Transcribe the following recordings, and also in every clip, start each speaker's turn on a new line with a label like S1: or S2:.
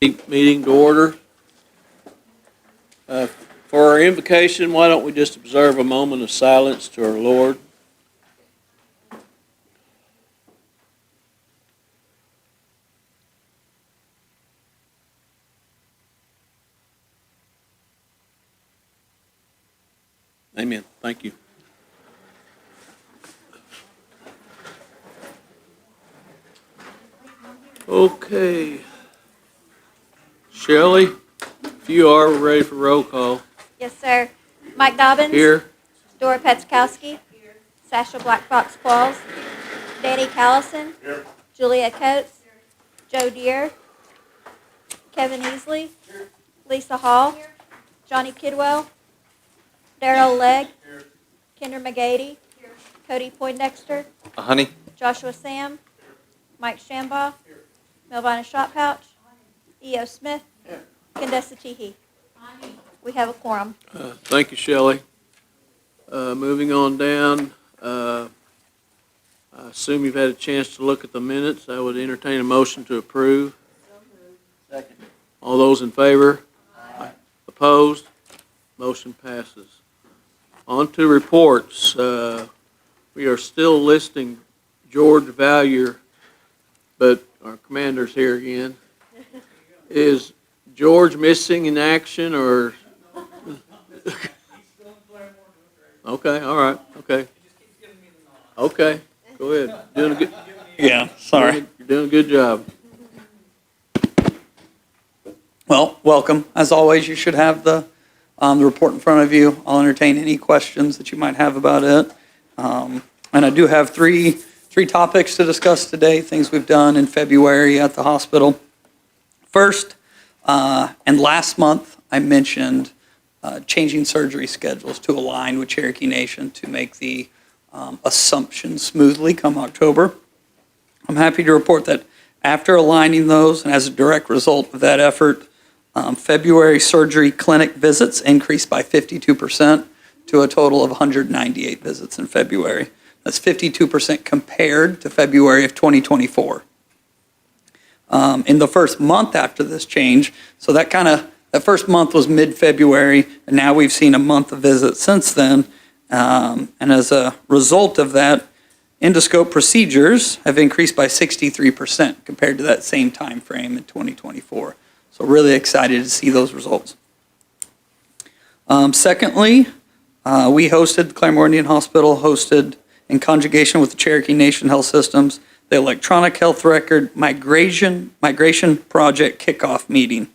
S1: Meeting to order. For our invocation, why don't we just observe a moment of silence to our Lord? Amen. Thank you. Okay. Shelley, if you are, we're ready for roll call.
S2: Yes, sir. Mike Dobbins.
S1: Here.
S2: Dora Petzkowski. Sasha Black Fox Qualls. Danny Callison. Here. Julia Coates. Joe Deere. Kevin Easley. Here. Lisa Hall. Here. Johnny Kidwell. Daryl Legg. Here. Kinder McGady. Here. Cody Poindexter.
S3: Honey.
S2: Joshua Sam. Here. Mike Shambaugh. Here. Melvina Shotpouch. E.O. Smith. Here. Kendessa Teehee. We have a quorum.
S1: Thank you, Shelley. Moving on down, I assume you've had a chance to look at the minutes. I would entertain a motion to approve.
S3: Second.
S1: All those in favor? Aye. Opposed? Motion passes. On to reports. We are still listing George Vallier, but our commander's here again. Is George missing in action or? Okay, all right, okay. Okay, go ahead. Doing a good.
S3: Yeah, sorry.
S1: You're doing a good job.
S3: Well, welcome. As always, you should have the report in front of you. I'll entertain any questions that you might have about it. And I do have three topics to discuss today, things we've done in February at the hospital. First, and last month, I mentioned changing surgery schedules to align with Cherokee Nation to make the assumption smoothly come October. I'm happy to report that after aligning those and as a direct result of that effort, February surgery clinic visits increased by 52% to a total of 198 visits in February. That's 52% compared to February of 2024. In the first month after this change, so that first month was mid-February, and now we've seen a month of visits since then. And as a result of that, endoscope procedures have increased by 63% compared to that same time frame in 2024. So really excited to see those results. Secondly, we hosted, Claremore Indian Hospital hosted, in conjugation with the Cherokee Nation Health Systems, the Electronic Health Record Migration Project Kickoff Meeting.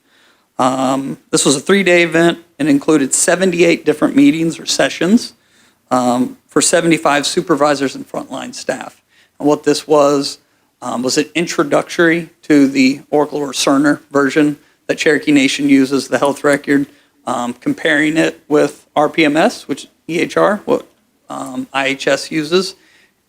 S3: This was a 3-day event and included 78 different meetings or sessions for 75 supervisors and frontline staff. And what this was an introductory to the Oracle or Cerner version that Cherokee Nation uses, the health record, comparing it with RPMS, which EHR, what IHS uses,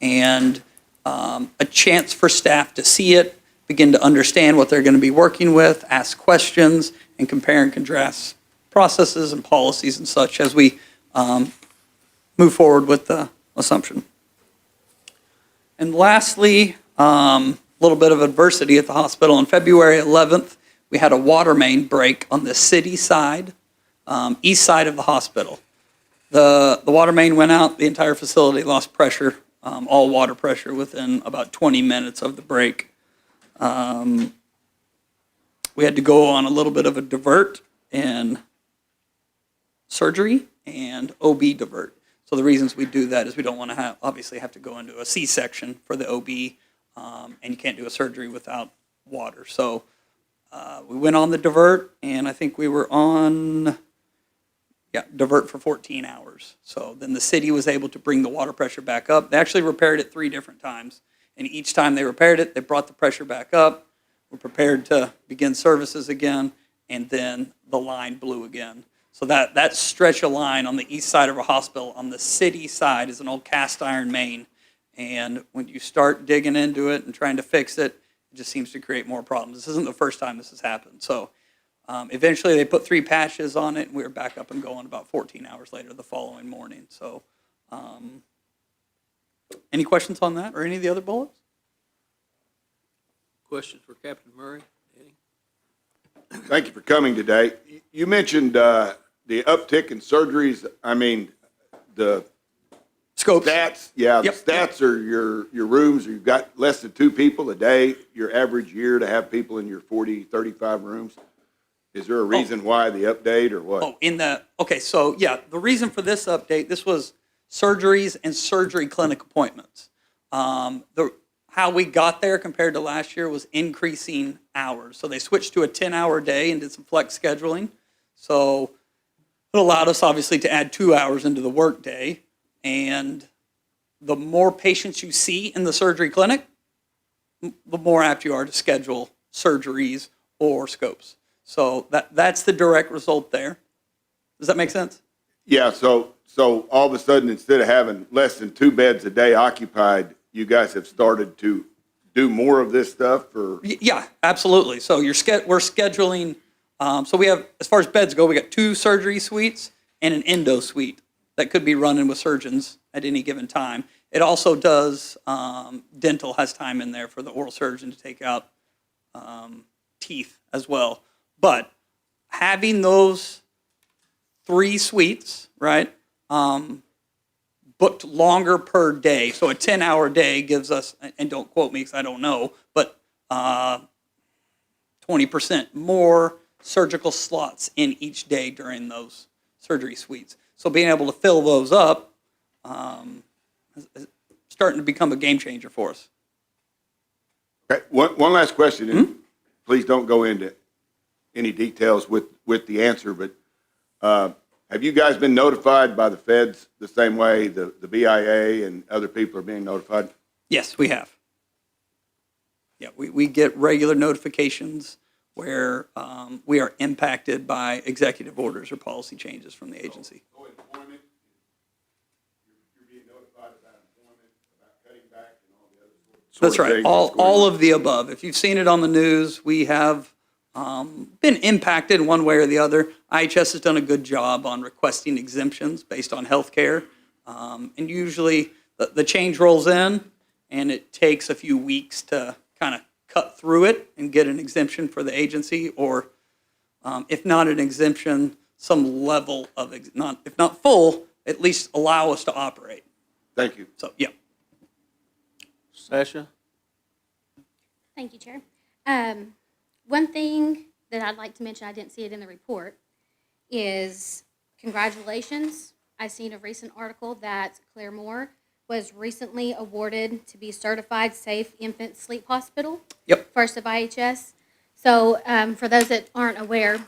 S3: and a chance for staff to see it, begin to understand what they're going to be working with, ask questions, and compare and contrast processes and policies and such as we move forward with the assumption. And lastly, a little bit of adversity at the hospital. On February 11th, we had a water main break on the city side, east side of the hospital. The water main went out, the entire facility lost pressure, all water pressure within about 20 minutes of the break. We had to go on a little bit of a divert in surgery and OB divert. So the reasons we do that is we don't want to obviously have to go into a C-section for the OB, and you can't do a surgery without water. So we went on the divert, and I think we were on divert for 14 hours. So then the city was able to bring the water pressure back up. They actually repaired it 3 different times. And each time they repaired it, they brought the pressure back up. We're prepared to begin services again, and then the line blew again. So that stretch of line on the east side of our hospital, on the city side, is an old cast iron main. And when you start digging into it and trying to fix it, it just seems to create more problems. This isn't the first time this has happened. So eventually they put 3 patches on it, and we were back up and going about 14 hours later the following morning. So any questions on that or any of the other bullets?
S1: Questions for Captain Murray? Any?
S4: Thank you for coming today. You mentioned the uptick in surgeries. I mean, the
S3: Scopes.
S4: stats, yeah, the
S3: Yep,
S4: stats are your rooms, you've got less than 2 people a day, your average year to have people in your 40, 35 rooms. Is there a reason why the update or what?
S3: Okay, so yeah, the reason for this update, this was surgeries and surgery clinic appointments. How we got there compared to last year was increasing hours. So they switched to a 10-hour day and did some flex scheduling. So it allowed us obviously to add 2 hours into the workday. And the more patients you see in the surgery clinic, the more apt you are to schedule surgeries or scopes. So that's the direct result there. Does that make sense?
S4: Yeah, so all of a sudden, instead of having less than 2 beds a day occupied, you guys have started to do more of this stuff, or?
S3: Yeah, absolutely. So we're scheduling, so we have, as far as beds go, we got 2 surgery suites and an endo suite that could be running with surgeons at any given time. It also does, dental has time in there for the oral surgeon to take out teeth as well. But having those 3 suites, right, booked longer per day. So a 10-hour day gives us, and don't quote me because I don't know, but 20% more surgical slots in each day during those surgery suites. So being able to fill those up is starting to become a game changer for us.
S4: Okay, one last question, and please don't go into any details with the answer, but have you guys been notified by the feds the same way the BIA and other people are being notified?
S3: Yes, we have. Yeah, we get regular notifications where we are impacted by executive orders or policy changes from the agency.
S4: So employment, you're being notified about employment, about cutting back and all the other sorts
S3: That's
S4: of
S3: right,
S4: things
S3: all of the above. If you've seen it on the news, we have been impacted one way or the other. IHS has done a good job on requesting exemptions based on health care. And usually the change rolls in and it takes a few weeks to kind of cut through it and get an exemption for the agency, or if not an exemption, some level of, if not full, at least allow us to operate.
S4: Thank you.
S3: So, yeah.
S1: Sasha?
S5: Thank you, Chair. One thing that I'd like to mention, I didn't see it in the report, is congratulations. I seen a recent article that Claremore was recently awarded to be certified safe infant sleep hospital.
S3: Yep.
S5: First of IHS. So for those that aren't aware,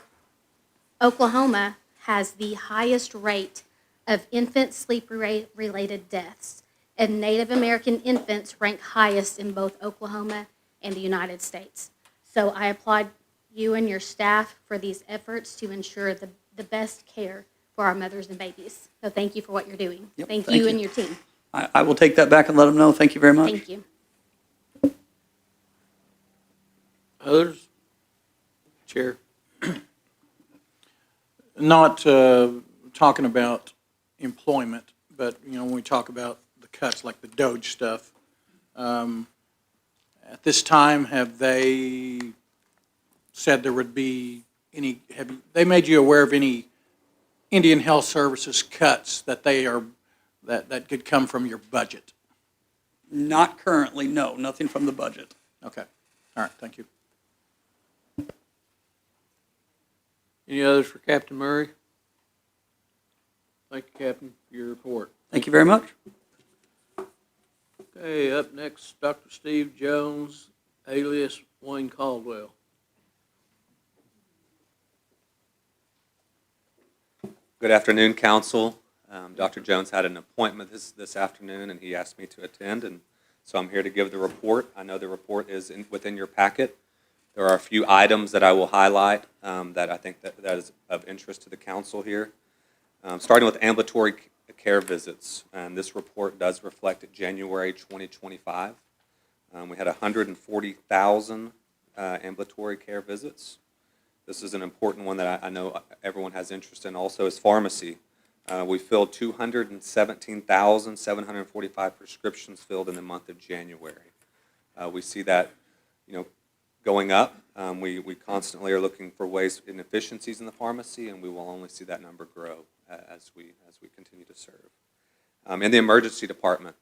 S5: Oklahoma has the highest rate of infant sleep-related deaths, and Native American infants rank highest in both Oklahoma and the United States. So I applaud you and your staff for these efforts to ensure the best care for our mothers and babies. So thank you for what you're doing.
S3: Yep,
S5: Thank
S3: thank
S5: you
S3: you.
S5: and your team.
S3: I will take that back and let them know. Thank you very much.
S5: Thank you.
S1: Others? Chair?
S6: Not talking about employment, but, when we talk about the cuts, like the Doge stuff, at this time, have they said there would be any, they made you aware of any Indian Health Services cuts that that could come from your budget?
S3: Not currently, no, nothing from the budget.
S6: Okay. All right, thank you.
S1: Any others for Captain Murray? Thank you, Captain, for your report.
S3: Thank you very much.
S1: Okay, up next, Dr. Steve Jones, alias Wayne Caldwell.
S7: Good afternoon, Council. Dr. Jones had an appointment this afternoon, and he asked me to attend, and so I'm here to give the report. I know the report is within your packet. There are a few items that I will highlight that I think that is of interest to the Council here. Starting with ambulatory care visits, and this report does reflect January 2025. We had 140,000 ambulatory care visits. This is an important one that I know everyone has interest in also, is pharmacy. We filled 217,745 prescriptions filled in the month of January. We see that, going up. We constantly are looking for ways and efficiencies in the pharmacy, and we will only see that number grow as we continue to serve. In the emergency department,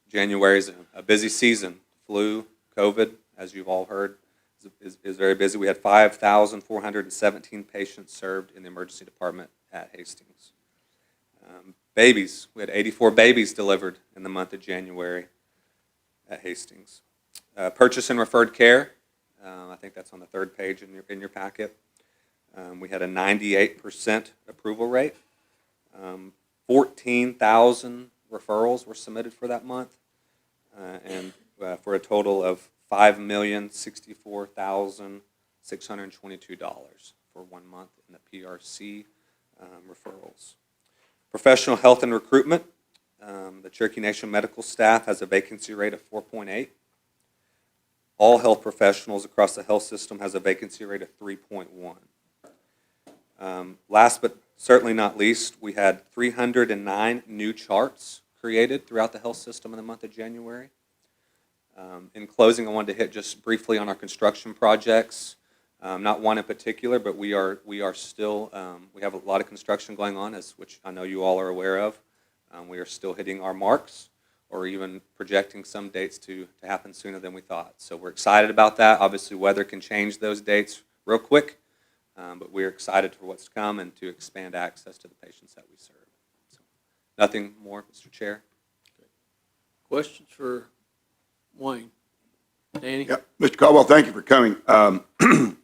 S7: January is a busy season. Flu, COVID, as you've all heard, is very busy. We had 5,417 patients served in the emergency department at Hastings. Babies, we had 84 babies delivered in the month of January at Hastings. Purchase and referred care, I think that's on the third page in your packet. We had a 98% approval rate. 14,000 referrals were submitted for that month, and for a total of $5,064,622 for 1 month in the PRC referrals. Professional health and recruitment, the Cherokee Nation medical staff has a vacancy rate of 4.8. All health professionals across the health system has a vacancy rate of 3.1. Last but certainly not least, we had 309 new charts created throughout the health system in the month of January. In closing, I wanted to hit just briefly on our construction projects. Not one in particular, but we are still, we have a lot of construction going on, which I know you all are aware of. We are still hitting our marks, or even projecting some dates to happen sooner than we thought. So we're excited about that. Obviously, weather can change those dates real quick, but we're excited for what's to come and to expand access to the patients that we serve. So, nothing more, Mr. Chair.
S1: Questions for Wayne? Danny?
S4: Yep. Mr. Caldwell, thank you for coming.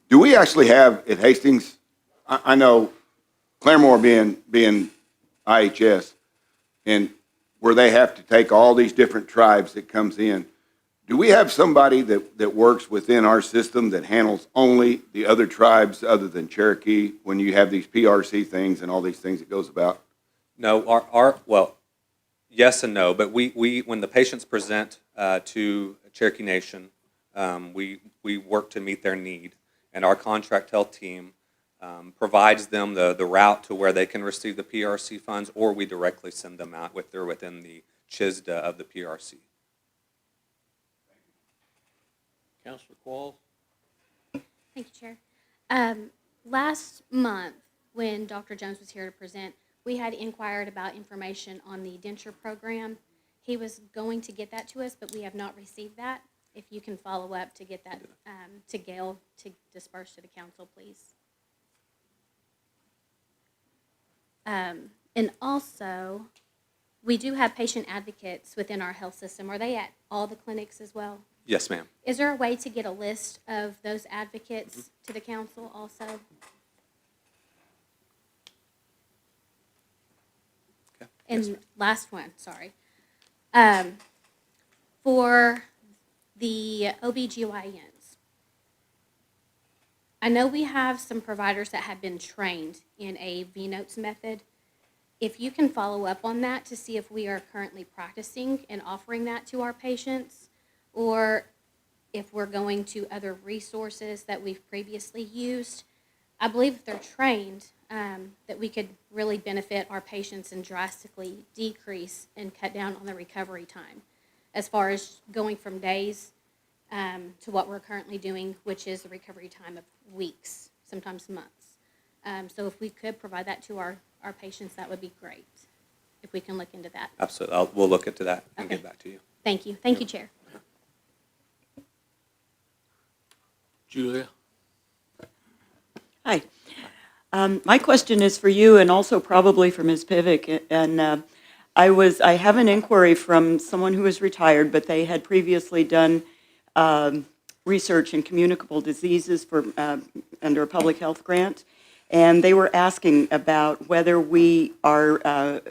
S4: Do we actually have at Hastings, I know Claremore being IHS, and where they have to take all these different tribes that comes in, do we have somebody that works within our system that handles only the other tribes other than Cherokee when you have these PRC things and all these things that goes about?
S7: No, well, yes and no, but we when the patients present to Cherokee Nation, we work to meet their need, and our contract health team provides them the route to where they can receive the PRC funds, or we directly send them out if they're within the CHSDA of the PRC.
S1: Councilor Qualls?
S5: Thank you, Chair. Last month, when Dr. Jones was here to present, we had inquired about information on the denture program. He was going to get that to us, but we have not received that. If you can follow up to get that to Gail to disperse to the council, please. And also, we do have patient advocates within our health system. Are they at all the clinics as well?
S7: Yes, ma'am.
S5: Is there a way to get a list of those advocates to the council also?
S7: Okay.
S5: And
S7: Yes, ma'am.
S5: last one, sorry. For the OBGYNs, I know we have some providers that have been trained in a V-Notes method. If you can follow up on that to see if we are currently practicing and offering that to our patients, or if we're going to other resources that we've previously used. I believe if they're trained, that we could really benefit our patients and drastically decrease and cut down on the recovery time, as far as going from days to what we're currently doing, which is a recovery time of weeks, sometimes months. So if we could provide that to our patients, that would be great, if we can look into that.
S7: Absolutely. We'll look into that and
S5: Okay.
S7: get back to you.
S5: Thank you. Thank you, Chair.
S1: Julia?
S8: Hi. My question is for you and also probably for Ms. Pivick. And I have an inquiry from someone who is retired, but they had previously done research in communicable diseases for under a public health grant. And they were asking about whether we are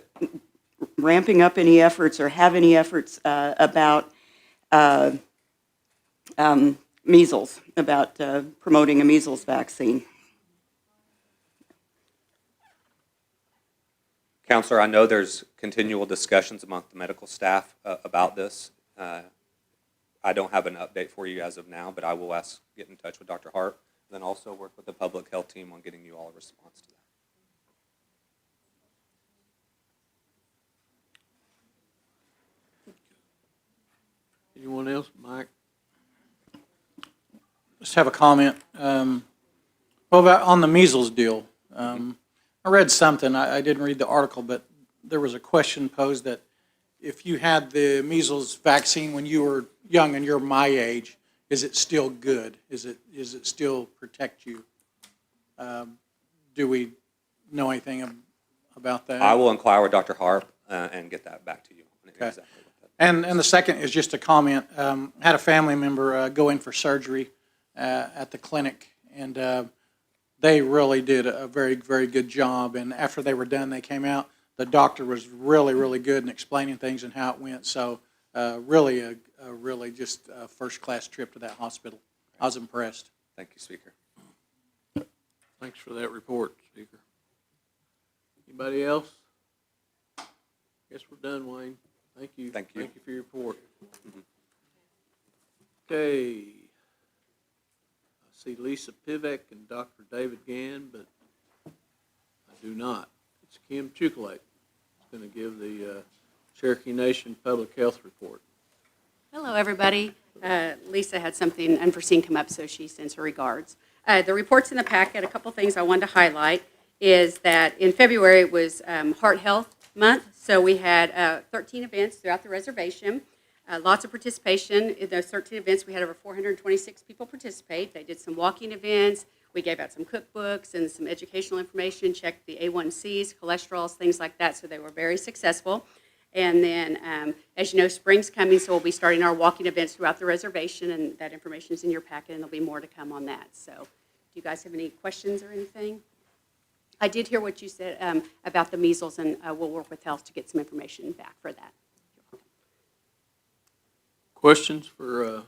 S8: ramping up any efforts or have any efforts about measles, about promoting a measles vaccine.
S7: Counselor, I know there's continual discussions among the medical staff about this. I don't have an update for you as of now, but I will get in touch with Dr. Hart, and then also work with the public health team on getting you all a response to that.
S1: Anyone else? Mike?
S6: just have a comment. Well, on the measles deal, I read something, I didn't read the article, but there was a question posed that if you had the measles vaccine when you were young and you're my age, is it still good? Is it still protect you? Do we know anything about that?
S7: I will inquire with Dr. Harp and get that back to you.
S6: Okay.
S7: Exactly what that-
S6: And the second is just a comment. Had a family member go in for surgery at the clinic, and they really did a very, very good job. And after they were done, they came out. The doctor was really, really good in explaining things and how it went. So really, really just a first-class trip to that hospital. I was impressed.
S7: Thank you, Speaker.
S1: Thanks for that report, Speaker. Anybody else? Guess we're done, Wayne. Thank you.
S7: Thank you.
S1: Thank you for your report. Okay. I see Lisa Pivek and Dr. David Gann, but I do not. It's Kim Chukalake. It's going to give the Cherokee Nation Public Health Report.
S9: Hello, everybody. Lisa had something unforeseen come up, so she sends her regards. The report's in the packet. A couple things I wanted to highlight is that in February it was Heart Health Month, so we had 13 events throughout the reservation. Lots of participation. In those 13 events, we had over 426 people participate. They did some walking events. We gave out some cookbooks and some educational information, checked the A1Cs, cholesterols, things like that, so they were very successful. And then, as you know, spring's coming, so we'll be starting our walking events throughout the reservation, and that information is in your packet, and there'll be more to come on that. So, do you guys have any questions or anything? I did hear what you said about the measles, and we'll work with health to get some information back for that.
S1: Questions for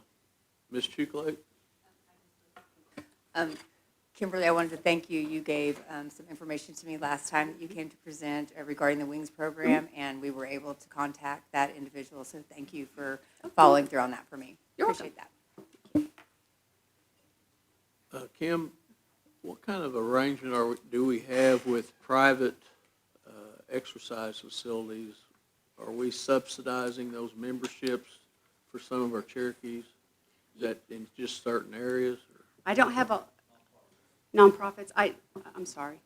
S1: Ms. Chukalake?
S10: Kimberly, I wanted to thank you. You gave some information to me last time that you came to present regarding the WINGS program, and we were able to contact that individual. So thank you for following through on that for me.
S9: You're
S10: Appreciate
S9: welcome.
S10: that.
S1: Kim, what kind of arrangement do we have with private exercise facilities? Are we subsidizing those memberships for some of our Cherokees? Is that in just certain areas? Or?
S9: I don't have a nonprofits. I'm sorry.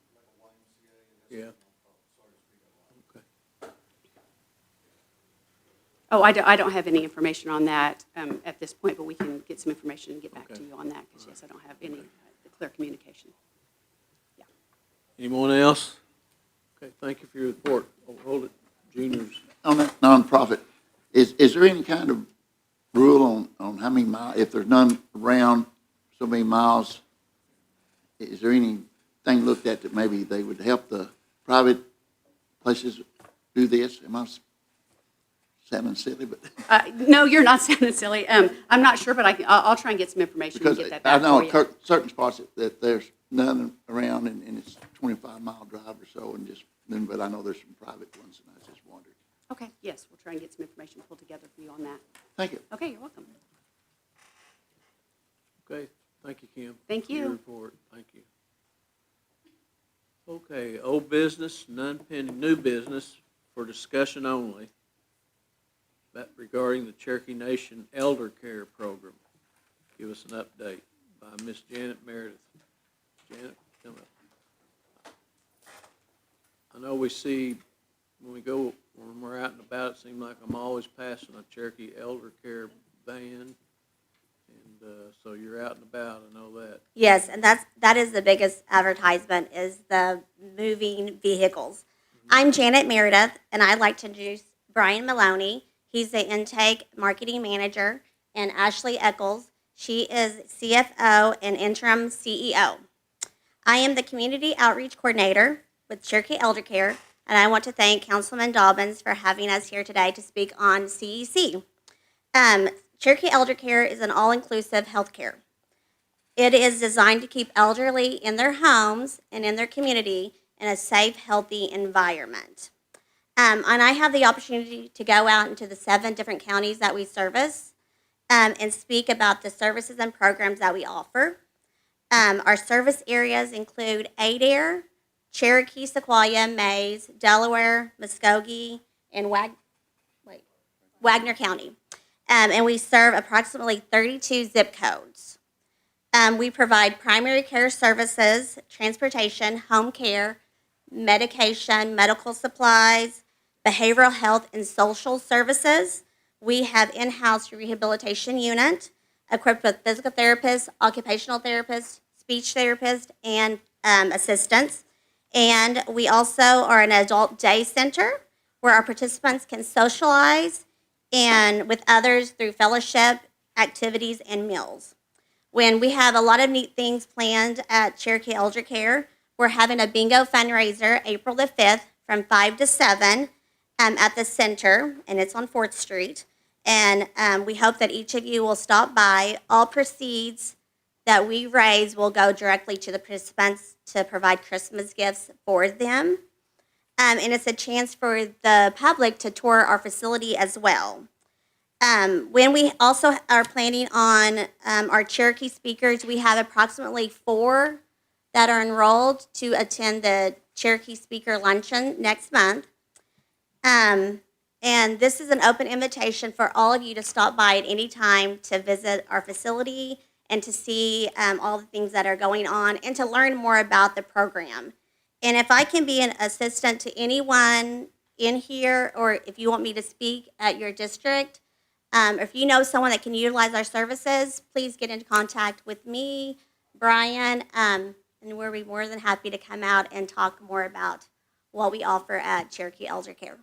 S1: Yeah. Okay.
S9: Oh, I don't have any information on that at this point, but we can get some information and get back
S1: Okay.
S9: to you on that, because yes, I don't have any clear communication.
S1: Anyone else? Okay, thank you for your report. Hold it, juniors.
S11: On that nonprofit, is there any kind of rule on how many miles, if there's none around so many miles, is there anything looked at that maybe they would help the private places do this? Am I sounding silly? But
S9: No, you're not sounding silly. I'm not sure, but I'll try and get some information and
S11: because
S9: get that
S11: I
S9: back
S11: know
S9: for you.
S11: certain spots that there's none around and it's 25-mile drive or so, but I know there's some private ones, and I just wondered.
S9: Okay, yes, we'll try and get some information pulled together for you on that.
S11: Thank you.
S9: Okay, you're welcome.
S1: Okay, thank you, Kim.
S9: Thank
S1: for your
S9: you.
S1: report. Thank you. Okay, old business, none pending, new business for discussion only. That regarding the Cherokee Nation Elder Care Program. Give us an update by Miss Janet Meredith. Janet, come up. I know we see when we're out and about, it seems like I'm always passing a Cherokee Elder Care van. And so you're out and about, I know that.
S2: Yes, and that is the biggest advertisement, is the moving vehicles. I'm Janet Meredith, and I'd like to introduce Brian Maloney. He's the intake marketing manager, and Ashley Eccles. She is CFO and interim CEO. I am the community outreach coordinator with Cherokee Elder Care, and I want to thank Councilman Dobbins for having us here today to speak on CEC. Cherokee Elder Care is an all-inclusive health care. It is designed to keep elderly in their homes and in their community in a safe, healthy environment. And I have the opportunity to go out into the 7 different counties that we service and speak about the services and programs that we offer. Our service areas include Adair, Cherokee, Sequoia, Mays, Delaware, Muskogee, and Wagner County. And we serve approximately 32 zip codes.
S12: We provide primary care services, transportation, home care, medication, medical supplies, behavioral health, and social services. We have in-house rehabilitation unit equipped with physical therapists, occupational therapists, speech therapists, and assistants. And we also are an adult day center where our participants can socialize and with others through fellowship, activities, and meals. When we have a lot of neat things planned at Cherokee Elder Care, we're having a bingo fundraiser April the 5th from 5 to 7 at the center, and it's on 4th Street. And we hope that each of you will stop by. All proceeds that we raise will go directly to the participants to provide Christmas gifts for them. And it's a chance for the public to tour our facility as well. When we also are planning on our Cherokee speakers, we have approximately 4 that are enrolled to attend the Cherokee Speaker Luncheon next month. And this is an open invitation for all of you to stop by at any time to visit our facility and to see all the things that are going on and to learn more about the program. And if I can be an assistant to anyone in here, or if you want me to speak at your district, if you know someone that can utilize our services, please get into contact with me, Brian, and we'll be more than happy to come out and talk more about what we offer at Cherokee Elder Care.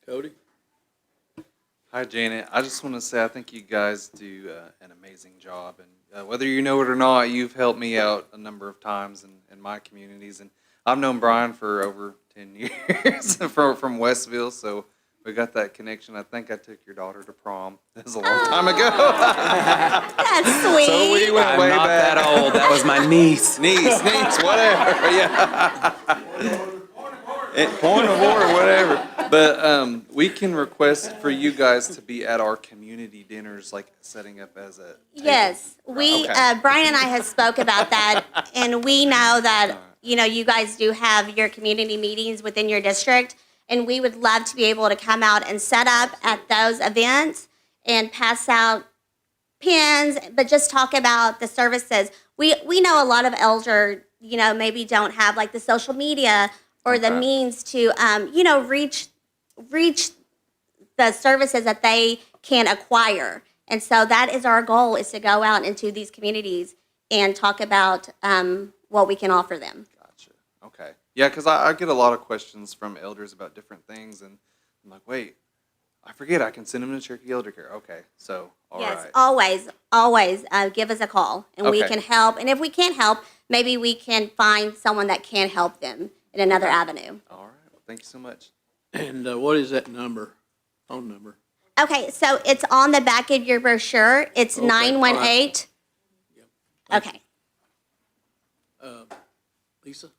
S1: Cody?
S13: Hi, Janet. I just want to say I think you guys do an amazing job. And whether you know it or not, you've helped me out a number of times in my communities. And I've known Brian for over 10 years from Westville, so we got that connection. I think I took your daughter to prom. That was a long time ago.
S12: That's sweet.
S13: So we went
S14: I'm
S13: way
S14: not
S13: back.
S14: that old. That was my niece.
S13: Niece, whatever. Yeah. Point of order, whatever. But we can request for you guys to be at our community dinners, like setting up as a table.
S12: Yes, we,
S13: Okay.
S12: Brian and I have spoke about that, and we know that, you know, you guys do have your community meetings within your district, and we would love to be able to come out and set up at those events and pass out pins, but just talk about the services. We know a lot of elder, you know, maybe don't have like the social media or the
S13: Okay.
S12: means to, you know, reach the services that they can acquire. And so that is our goal, is to go out into these communities and talk about what we can offer them.
S13: Gotcha. Okay. Yeah, because I get a lot of questions from elders about different things, and I'm like, wait, I forget I can send them to Cherokee Elder Care. Okay, so all right.
S12: Yes, always give us a call, and we
S13: Okay.
S12: can help. And if we can't help, maybe we can find someone that can help them in another avenue.
S13: All right. Well, thank you so much.
S1: And what is that number, phone number?
S12: Okay, so it's on the back of your brochure. It's
S1: Okay, all right.
S12: 918.
S1: Thank
S12: Okay.
S1: Lisa?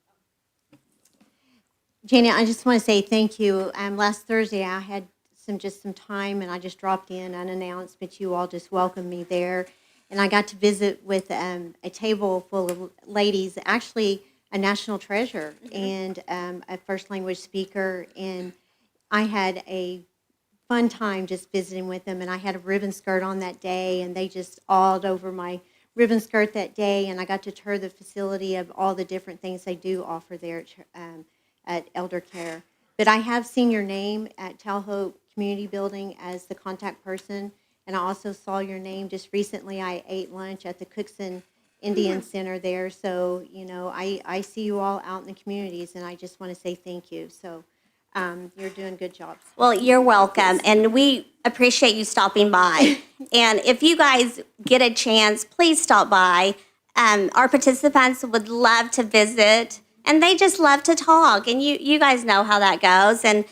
S15: Janet, I just want to say thank you. Last Thursday, I had some time, and I just dropped in unannounced, but you all just welcomed me there. And I got to visit with a table full of ladies, actually a national treasure and a first language speaker. And I had a fun time just visiting with them. And I had a ribbon skirt on that day, and they just awed over my ribbon skirt that day. And I got to tour the facility of all the different things they do offer there at Elder Care. But I have seen your name at Talhope Community Building as the contact person, and I also saw your name just recently. I ate lunch at the Cookson Indian Center there, so, you know, I see you all out in the communities, and I just want to say thank you. So you're doing good jobs.
S12: Well, you're welcome, and we appreciate you stopping by. And if you guys get a chance, please stop by. Our participants would love to visit, and they just love to talk, and you guys know how that goes. And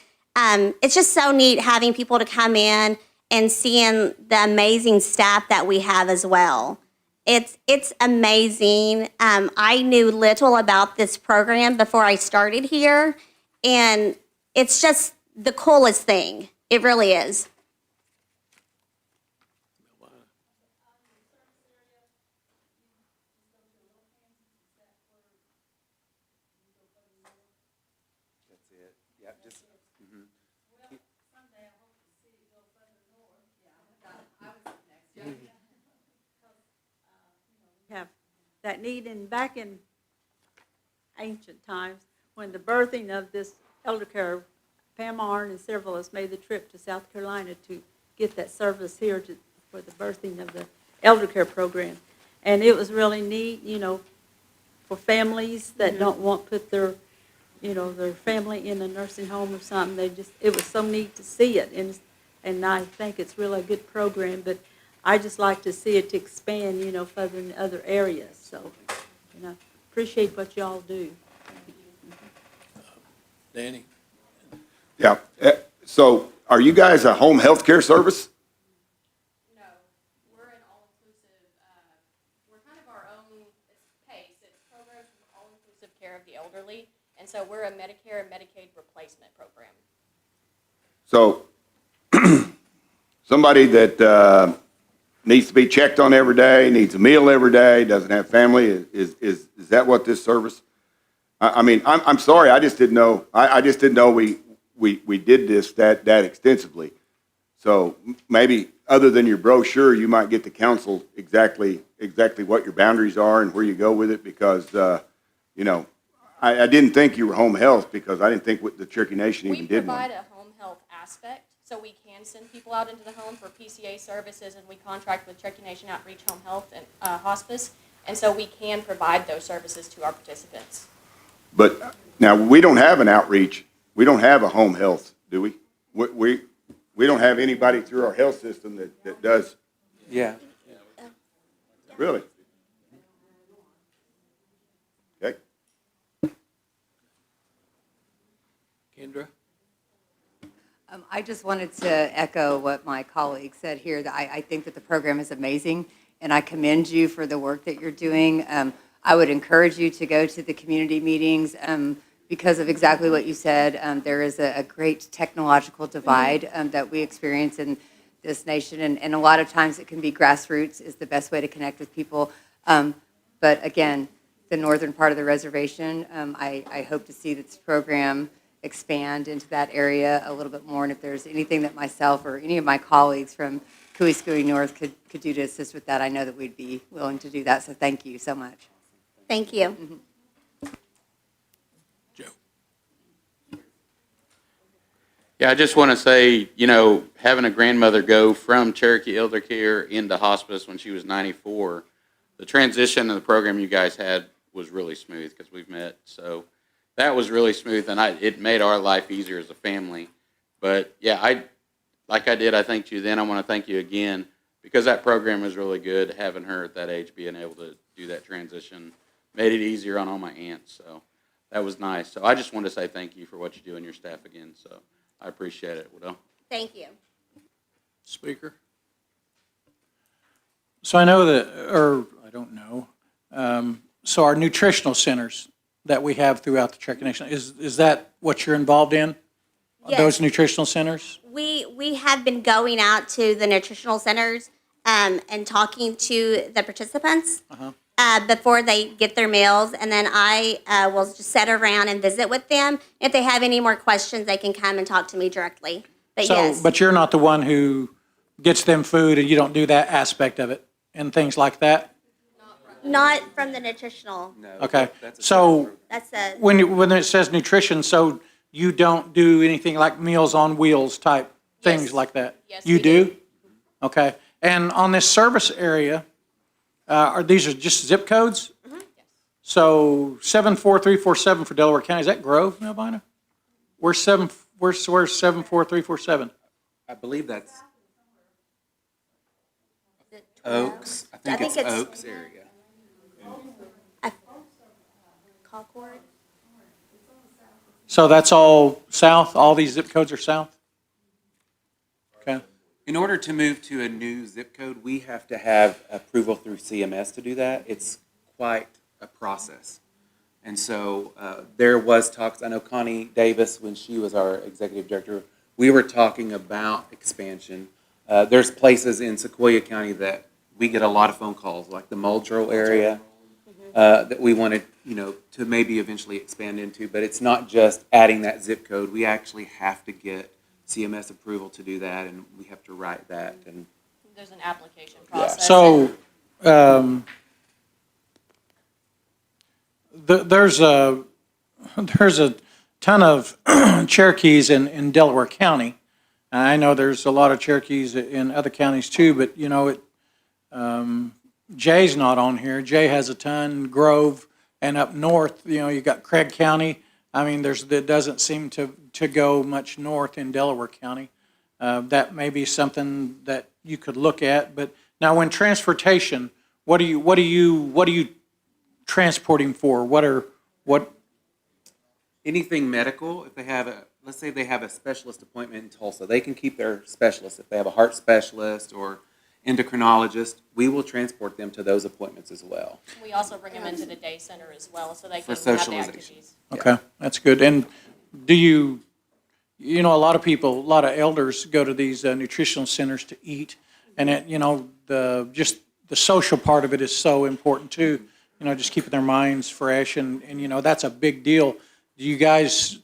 S12: it's just so neat having people to come in and seeing the amazing staff that we have as well. It's amazing. I knew little about this program before I started here, and it's just the coolest thing. It really is.
S7: That's it. Yeah, just.
S16: that need. And back in ancient times, when the birthing of this elder care, Pam Arn and several of us made the trip to South Carolina to get that service here for the birthing of the elder care program. And it was really neat, for families that don't want to put their family in a nursing home or something. It was so neat to see it, and I think it's really a good program, but I just like to see it expand, further in other areas. So, appreciate what y'all do.
S1: Danny?
S4: Yeah. So are you guys a home health care service?
S5: No, we're an all-inclusive, we're kind of our own, it's PACE, it's Programs for All-Inclusive Care of the Elderly, and so we're a Medicare and Medicaid replacement program.
S4: So somebody that needs to be checked on every day, needs a meal every day, doesn't have family, is that what this service? I mean, I'm sorry, I just didn't know. I just didn't know we did this that extensively. So maybe other than your brochure, you might get to counsel exactly what your boundaries are and where you go with it, because I didn't think you were home health, because I didn't think the Cherokee Nation even did one.
S5: We provide a home health aspect, so we can send people out into the home for PCA services, and we contract with Cherokee Nation Outreach Home Health and Hospice, and so we can provide those services to our participants.
S4: But now, we don't have an outreach. We don't have a home health, do we? We don't have anybody through our health system that does.
S7: Yeah.
S4: Really? Okay.
S1: Kendra?
S10: I just wanted to echo what my colleague said here, that I think that the program is amazing, and I commend you for the work that you're doing. I would encourage you to go to the community meetings because of exactly what you said. There is a great technological divide that we experience in this nation, and a lot of times it can be grassroots is the best way to connect with people. But again, the northern part of the reservation, I hope to see this program expand into that area a little bit more, and if there's anything that myself or any of my colleagues from Cooey North could do to assist with that, I know that we'd be willing to do that, so thank you so much.
S12: Thank you.
S1: Joe?
S17: Yeah, I just want to say, having a grandmother go from Cherokee Elder Care into hospice when she was 94, the transition of the program you guys had was really smooth because we've met. So that was really smooth, and it made our life easier as a family. But yeah, I thanked you then. I want to thank you again because that program was really good. Having her at that age being able to do that transition made it easier on all my aunts. So that was nice. So I just wanted to say thank you for what you do and your staff again. So I appreciate it, Widow.
S12: Thank you.
S1: Speaker?
S6: So I know that, or I don't know, so our nutritional centers that we have throughout the Cherokee Nation, is that what you're involved in?
S12: Yes.
S6: Those nutritional centers?
S12: We have been going out to the nutritional centers and talking to the participants before they get their meals, and then I will just sit around and visit with them. If they have any more questions, they can come and talk to me directly. But yes.
S6: But you're not the one who gets them food, and you don't do that aspect of it and things like that?
S12: Not from the nutritional.
S7: No.
S6: Okay,
S7: That's a
S6: so
S12: That's a,
S6: when it says nutrition, so you don't do anything like Meals on Wheels type things
S5: Yes.
S6: like that?
S5: Yes,
S6: You
S5: we do.
S6: Okay, and on this service area, these are just zip codes? So 74347 for Delaware County, is that Grove, Melvina? Where's 74347?
S7: I believe that's
S12: is it 12?
S7: Oaks. I think it's Oaks area.
S12: Concord?
S6: So that's all south, all these zip codes are south? Okay.
S18: In order to move to a new zip code, we have to have approval through CMS to do that. It's quite a process. And so there was talks, I know Connie Davis, when she was our executive director, we were talking about expansion. There's places in Sequoia County that we get a lot of phone calls, like the Muldrow area, that we wanted, to maybe eventually expand into. But it's not just adding that zip code. We actually have to get CMS approval to do that, and we have to write that. And
S5: There's an application process.
S6: So, there's a ton of Cherokees in Delaware County. I know there's a lot of Cherokees in other counties too, but Jay's not on here. Jay has a ton, Grove, and up north, you got Craig County. I mean, it doesn't seem to go much north in Delaware County. That may be something that you could look at. But now, when transportation, what are you transporting for? What?
S18: Anything medical, if they have let's say they have a specialist appointment in Tulsa, they can keep their specialist. If they have a heart specialist or endocrinologist, we will transport them to those appointments as well.
S19: We also bring them into the day center as well, so they
S18: For
S19: can have the
S18: socialization.
S19: activities.
S6: Okay, that's good. And do you a lot of people, a lot of elders go to these nutritional centers to eat, and just the social part of it is so important too. Just keeping their minds fresh, and that's a big deal. Do you guys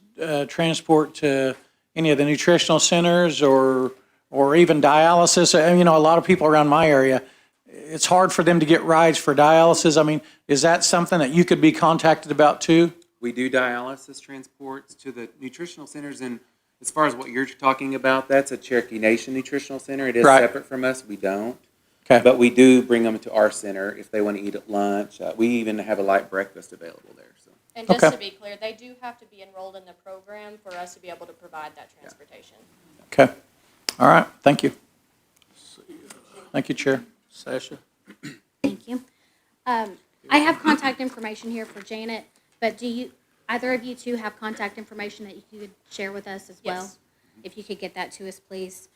S6: transport to any of the nutritional centers or even dialysis? A lot of people around my area, it's hard for them to get rides for dialysis. I mean, is that something that you could be contacted about too?
S18: We do dialysis transports to the nutritional centers, and as far as what you're talking about, that's a Cherokee Nation Nutritional Center. It is
S6: Right.
S18: separate from us. We don't.
S6: Okay.
S18: But we do bring them to our center if they want to eat at lunch. We even have a light breakfast available there. So.
S19: And just
S6: Okay.
S19: to be clear, they do have to be enrolled in the program for us to be able to provide that transportation.
S6: Okay. All right. Thank you. Thank you, Chair.
S1: Sasha?
S5: Thank you. I have contact information here for Janet, but do either of you two have contact information that you could share with us as well?
S19: Yes.
S5: If you could get that to us, please.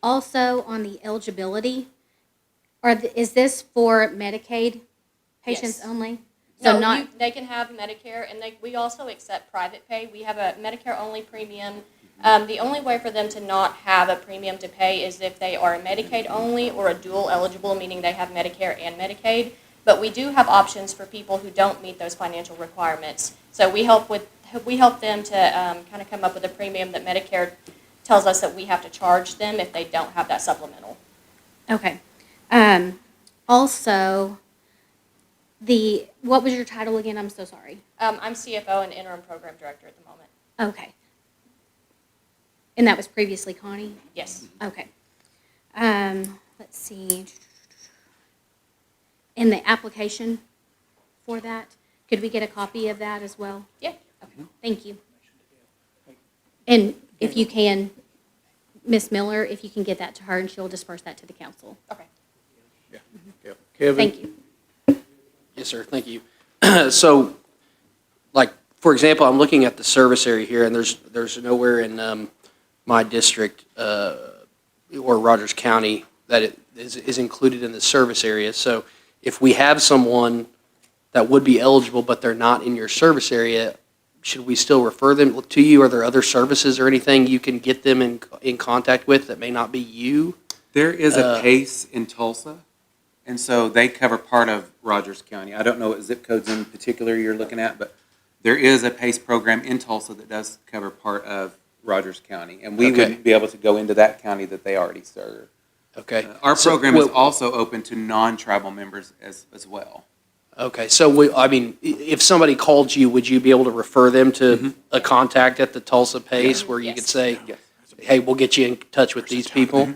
S5: Also, on the eligibility, is this for Medicaid patients
S19: Yes.
S5: only? So
S19: No, they can have Medicare, and we also accept private pay. We have a Medicare-only premium. The only way for them to not have a premium to pay is if they are a Medicaid-only or a dual eligible, meaning they have Medicare and Medicaid. But we do have options for people who don't meet those financial requirements. So we help them to kind of come up with a premium that Medicare tells us that we have to charge them if they don't have that supplemental.
S5: Okay. Also, what was your title again? I'm so sorry.
S19: I'm CFO and interim program director at the moment.
S5: Okay. And that was previously Connie?
S19: Yes.
S5: Okay. Let's see. And the application for that, could we get a copy of that as well?
S19: Yeah.
S5: Okay, thank you. And if you can, Ms. Miller, if you can get that to her and she'll disperse that to the council.
S19: Okay.
S1: Kevin?
S5: Thank you.
S20: Yes, sir, thank you. So, like, for example, I'm looking at the service area here, and there's nowhere in my district or Rogers County that it is included in the service area. So if we have someone that would be eligible, but they're not in your service area, should we still refer them to you? Are there other services or anything you can get them in contact with that may not be you?
S18: There is a PACE in Tulsa, and so they cover part of Rogers County. I don't know what zip codes in particular you're looking at, but there is a PACE program in Tulsa that does cover part of Rogers County, and we wouldn't be able to go into that county that they already serve.
S20: Okay.
S18: Our program is also open to non-tribal members as well.
S20: Okay, so if somebody called you, would you be able to refer them to a contact at the Tulsa PACE where you could say, hey, we'll get you in touch with these people?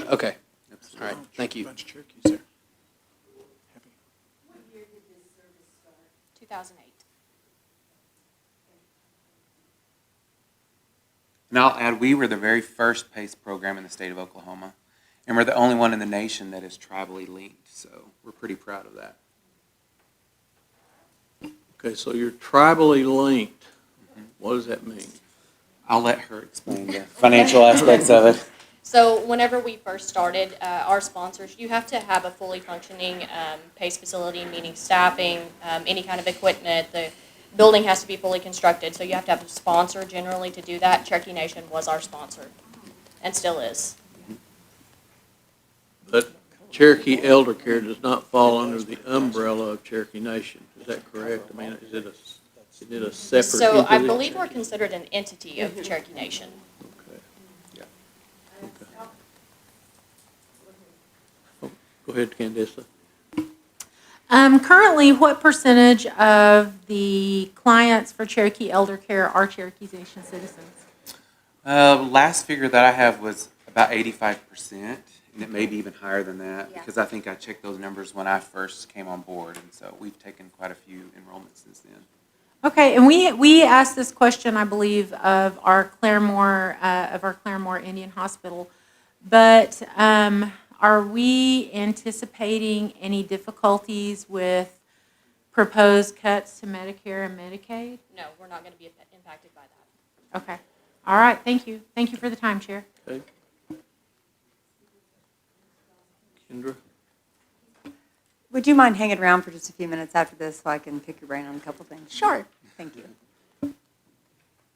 S20: Okay, all right, thank you.
S19: 2008.
S18: And I'll add, we were the very first PACE program in the state of Oklahoma, and we're the only one in the nation that is tribally linked, so we're pretty proud of that.
S1: Okay, so you're tribally linked. What does that mean?
S18: I'll let her explain the financial aspects of it.
S19: So whenever we first started, our sponsors, you have to have a fully functioning PACE facility, meaning staffing, any kind of equipment. The building has to be fully constructed, so you have to have a sponsor generally to do that. Cherokee Nation was our sponsor and still is.
S1: But Cherokee Elder Care does not fall under the umbrella of Cherokee Nation. Is that correct? I mean, is it a separate
S19: So I
S1: entity?
S19: believe we're considered an entity of Cherokee Nation.
S1: Go ahead, Candace.
S21: Currently, what percentage of the clients for Cherokee Elder Care are Cherokee Nation citizens?
S18: Last figure that I have was about 85%, and it may be even higher than that,
S12: Yeah.
S18: because I think I checked those numbers when I first came on board, and so we've taken quite a few enrollments since then.
S21: Okay, and we asked this question, I believe, of our Claremore Indian Hospital, but are we anticipating any difficulties with proposed cuts to Medicare and Medicaid?
S19: No, we're not going to be impacted by that.
S21: Okay, all right, thank you. Thank you for the time, Chair.
S1: Okay. Kendra?
S10: Would you mind hanging around for just a few minutes after this so I can pick your brain on a couple things?
S12: Sure.
S10: Thank you.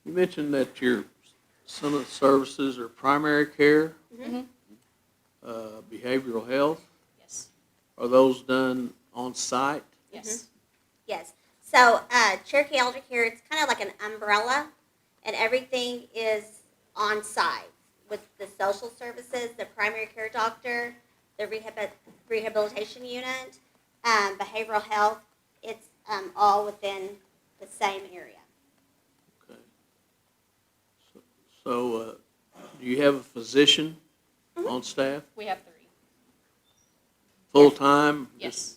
S1: You mentioned that some of the services are primary care, behavioral health.
S19: Yes.
S1: Are those done on site?
S19: Yes.
S12: Yes. So Cherokee Elder Care, it's kind of like an umbrella, and everything is on site with the social services, the primary care doctor, the rehabilitation unit, behavioral health. It's all within the same area.
S1: Okay. So, do you have a physician on staff,
S19: We have 3.
S1: full-time?
S19: Yes.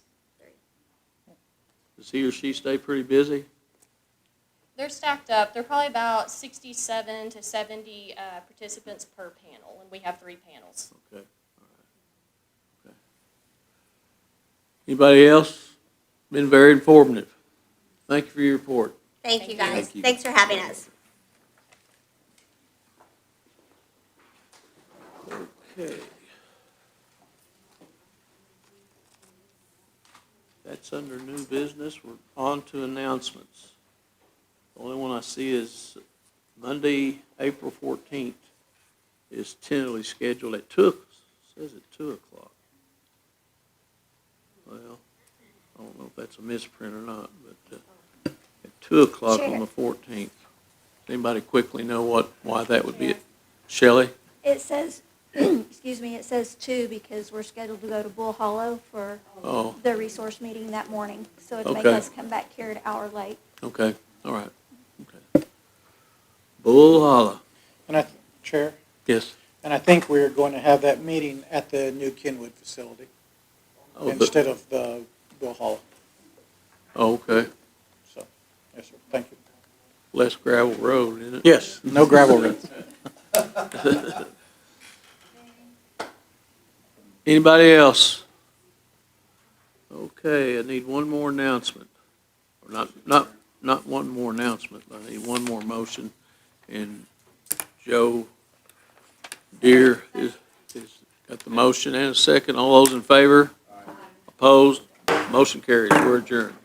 S1: Does he or she stay pretty busy?
S19: They're stacked up. They're probably about 67 to 70 participants per panel, and we have 3 panels.
S1: Okay, all right. Okay. Anybody else? Been very informative. Thank you for your report.
S12: Thank you, guys.
S18: Thank you.
S12: Thanks for having us.
S1: Okay. That's under new business. We're on to announcements. The only one I see is Monday, April 14th is tentatively scheduled at says at 2 o'clock. Well, I don't know if that's a misprint or not, but at 2 o'clock on the 14th. Anybody quickly know why that would be? Shelley?
S2: It says, excuse me, it says 2 because we're scheduled to go to Bull Hollow for
S1: Oh,
S2: the resource meeting that morning. So it'd make
S1: Okay.
S2: us come back here an hour late.
S1: okay, all right. Okay. Bull Hollow.
S6: And Chair,
S1: Yes.
S6: and I think we're going to have that meeting at the new Kenwood facility
S1: Oh,
S6: instead of the Bill Hall.
S1: Oh, okay.
S6: So, yes, sir, thank you.
S1: Less gravel road, isn't it?
S6: Yes, no gravel roads.
S1: Anybody else? Okay, I need one more announcement. Or not one more announcement, but I need one more motion. And Joe Deere is got the motion and a second. All those in favor? Opposed? Motion carries. We're adjourned.